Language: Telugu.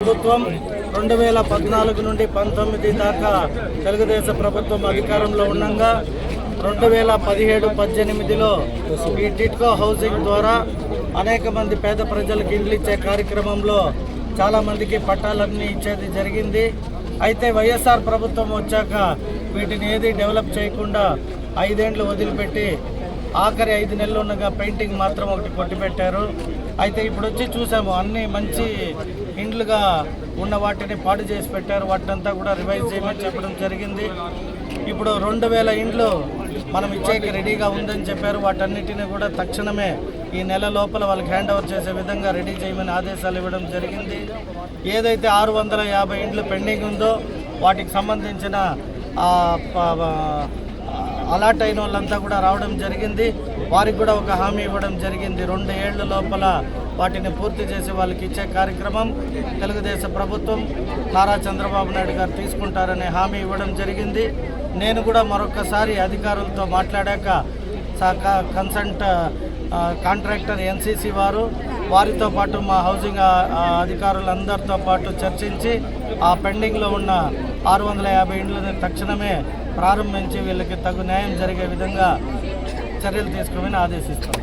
ప్రభుత్వం 2014 నుండి 19 దాకా తెలుగుదేశం ప్రభుత్వం అధికారంలో ఉండగా 2017-18లో ఈ టిట్కో హౌసింగ్ ద్వారా అనేక మంది పేద ప్రజలకు ఇండ్లు ఇచ్చే కార్యక్రమంలో చాలామందికి పట్టాలన్నీ ఇచ్చేది జరిగింది. అయితే వైఎస్ఆర్ ప్రభుత్వం వచ్చాక వీటిని ఏది డెవలప్ చేయకుండా 5 ఏళ్ళు వదిలిపెట్టి ఆఖరి 5 నెలలు ఉండగా పెయింటింగ్ మాత్రం ఒకటి కొట్టిపెట్టారు. అయితే ఇప్పుడు వచ్చి చూసాము, అన్ని మంచి ఇండ్లుగా ఉన్న వాటిని పాడు చేసి పెట్టారు. వాటినంతా కూడా రివైజ్ చేయమని చెప్పడం జరిగింది. ఇప్పుడు 2000 ఇండ్లు మనం ఇచ్చేకి రెడీగా ఉందని చెప్పారు. వాటన్నిటిని కూడా తక్షణమే ఈ నెల లోపల వాళ్ళకి హ్యాండ్ ఓవర్ చేసే విధంగా రెడీ చేయమని ఆదేశాలు ఇవ్వడం జరిగింది. ఏదైతే 650 ఇండ్లు పెండింగ్ ఉందో వాటికి సంబంధించిన అలాట్ అయిన వాళ్ళంతా కూడా రావడం జరిగింది. వారికి కూడా ఒక హామీ ఇవ్వడం జరిగింది. 2 ఏళ్ల లోపల వాటిని పూర్తి చేసి వాళ్ళకి ఇచ్చే కార్యక్రమం తెలుగుదేశం ప్రభుత్వం నారా చంద్రబాబు నాయుడు గారు తీసుకుంటారనే హామీ ఇవ్వడం జరిగింది. నేను కూడా మరొకసారి అధికారులతో మాట్లాడాక కన్సల్ట్ కాంట్రాక్టర్ ఎన్సీసీ వారితో పాటు మా హౌసింగ్ అధికారులందరితో పాటు చర్చించి ఆ పెండింగ్లో ఉన్న 650 ఇండ్లని తక్షణమే ప్రారంభించి వీళ్ళకి తగు న్యాయం జరిగే విధంగా చర్యలు తీసుకోమని ఆదేశిస్తాం.